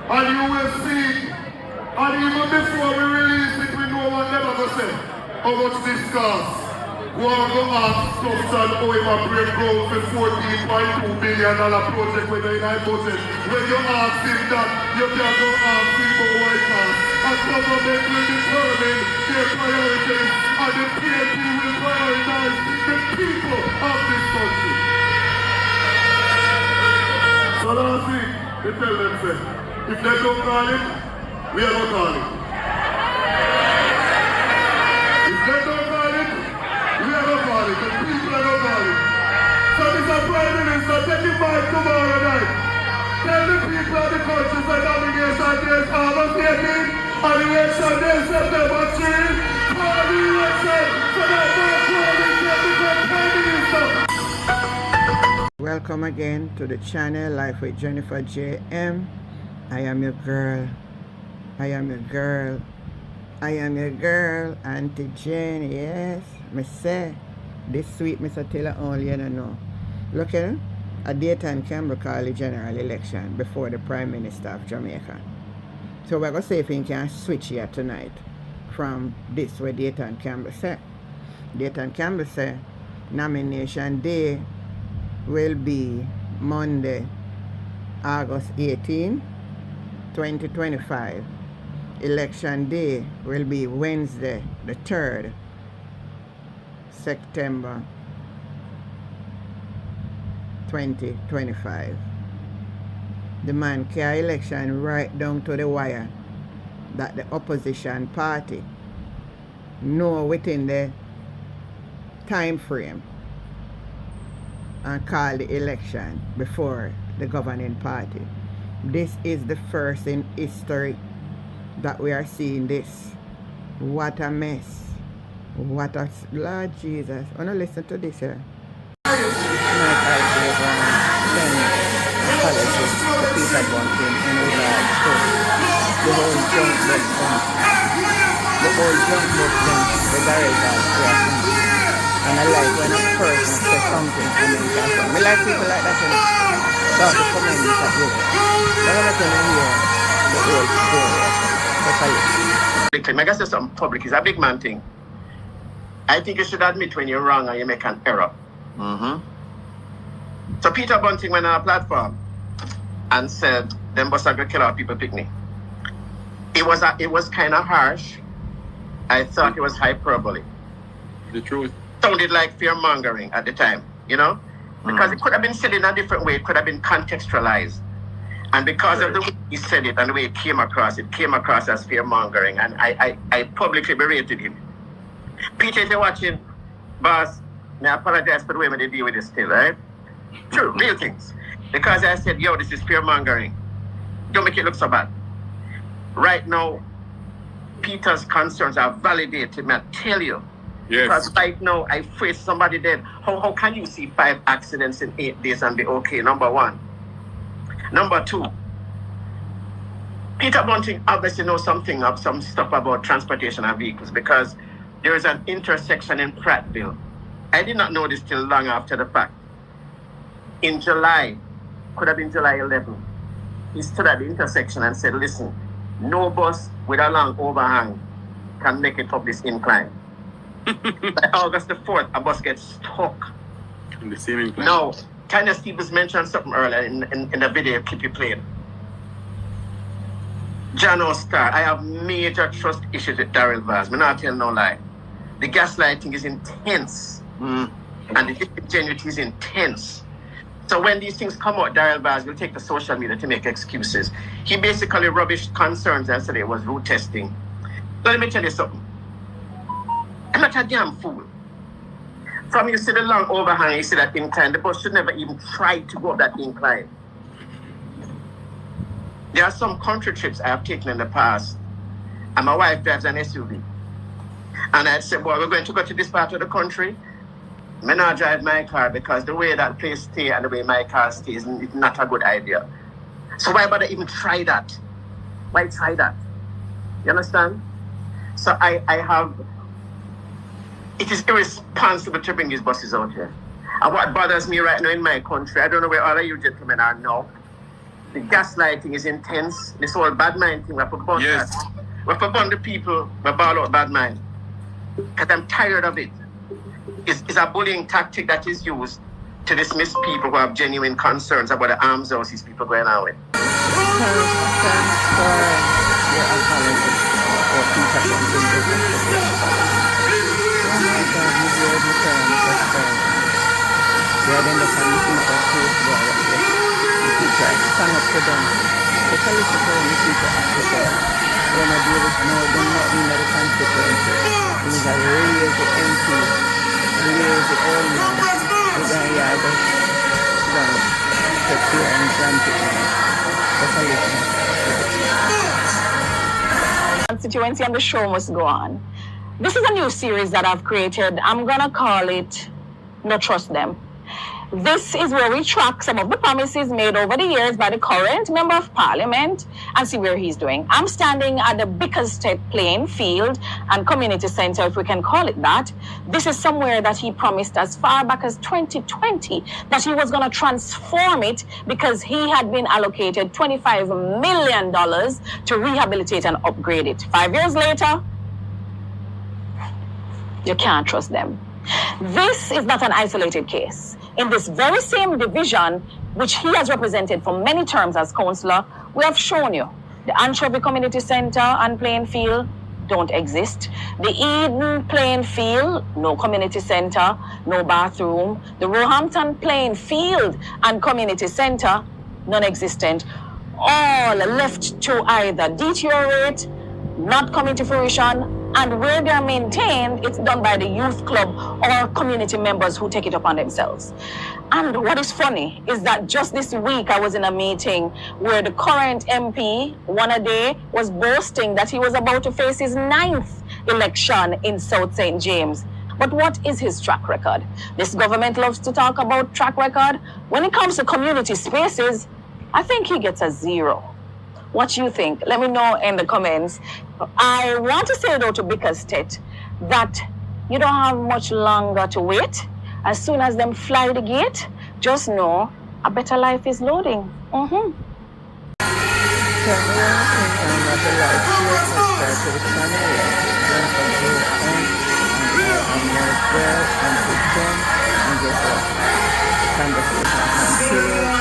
And you will see, and even before we release it, we know what never go say. How much this costs? We're going to ask Stubbs and Oima break ground for $14.2 billion project with the United budget. When you ask him that, you can go ask him for what it costs. And government will determine their priorities, and the PNP will prioritize the people of this country. So last week, they tell them, say, if they don't call him, we are not calling. If they don't call him, we are not calling. The people are not calling. So Mr. Prime Minister, take him back tomorrow night. Tell the people of the country that nomination day is August 18th and election day September 3. Call the election so that Mark Rowley can become Prime Minister. Welcome again to the channel Life with Jennifer JM. I am your girl. I am your girl. I am your girl, Auntie Jane. Yes, me say this sweet Mr. Taylor only you don't know. Look at it. A Dayton Campbell call the general election before the Prime Minister of Jamaica. So we're going to see if we can switch here tonight from this where Dayton Campbell said. Dayton Campbell said nomination day will be Monday, August 18, 2025. Election day will be Wednesday, the 3rd, September 2025. The man carry election right down to the wire that the opposition party know within the time frame and call the election before the governing party. This is the first in history that we are seeing this. What a mess. What a... Lord Jesus. I want to listen to this here. Tonight I gave send apologies to Peter Bunting in regards to the whole junk book thing. The whole junk book thing, the directors creation. And I like when a person says something to me. I like people like that, you know. Don't comment this at you. But I'm going to hear the whole story. I guess there's some public is a big man thing. I think you should admit when you're wrong and you make an error. So Peter Bunting went on a platform and said, them bus are going to kill our people picnic. It was kind of harsh. I thought it was hyperbole. The truth. Sounded like fear mongering at the time, you know? Because it could have been said in a different way. It could have been contextualized. And because of the way he said it and the way it came across as fear mongering. And I publicly berated him. Peter, if you're watching, boss, I apologize for the way they deal with this still, right? True, real things. Because I said, yo, this is fear mongering. Don't make it look so bad. Right now, Peter's concerns are validated, man. I tell you. Yes. Because right now, I face somebody dead. How can you see 5 accidents in 8 days and be okay? Number one. Number two, Peter Bunting obviously knows something of some stuff about transportation of vehicles because there is an intersection in Prattville. I did not know this till long after the fact. In July, could have been July 11, he stood at the intersection and said, listen, no bus with a long overhang can make it up this incline. By August the 4th, a bus gets stuck. In the same incline. No. Tanya Stevens mentioned something earlier in the video clip you played. John O'Star, I have major trust issues with Daryl Vaz. I'm not telling no lie. The gaslighting is intense. And the disingenuity is intense. So when these things come out, Daryl Vaz will take the social media to make excuses. He basically rubbished concerns and said it was route testing. So let me tell you something. I'm not a damn fool. From you see the long overhang, you see that incline, the bus should never even try to go up that incline. There are some country trips I have taken in the past, and my wife drives an SUV. And I said, boy, we're going to go to this part of the country. I not drive my car because the way that place stays and the way my car stays is not a good idea. So why bother even try that? Why try that? You understand? So I have... It is irresponsible to bring these buses out here. And what bothers me right now in my country, I don't know where all of you gentlemen are now, The gaslighting is intense. This whole bad mind thing, we have to burn Yes. that. We have to burn the people, we ball out bad mind. Because I'm tired of it. It's a bullying tactic that is used to dismiss people who have genuine concerns about the arms houses people going on with. Thanks for your apology for interrupting the you identify the people who stand up to them. Especially to the people Africa. When I deal with no, they're not in the constituency. These are really the MP, really the old man. These are the other secure and granted. Constituency and the show must go on. This is a new series that I've created. I'm gonna call it No Trust Them. This is where we track some of the promises made over the years by the current Member of Parliament and see where he's doing. I'm standing at the Bickerstead Playing Field and Community Centre, if we can call it that. This is somewhere that he promised as far back as 2020 that he was going to transform it because he had been allocated $25 million to rehabilitate and upgrade it. 5 years later, you can't trust them. This is not an isolated case. In this very same division, which he has represented for many terms as councillor, we have shown you the Anchovy Community Centre and Playing Field don't exist. The Eden Playing Field, no community centre, no bathroom. The Roehampton Playing Field and Community Centre, non-existent. All left to either deteriorate, not come into fruition, and where they're maintained, it's done by the youth club or community members who take it upon themselves. And what is funny is that just this week I was in a meeting where the current MP, One-A-Day, was boasting that he was about to face his 9th election in South St. James. But what is his track record? This government loves to talk about track record. When it comes to community spaces, I think he gets a 0. What you think? Let me know in the comments. I want to say though to Bickerstead that you don't have much longer to wait. As soon as them fly the gate, just know a better life is loading. Conversation continues.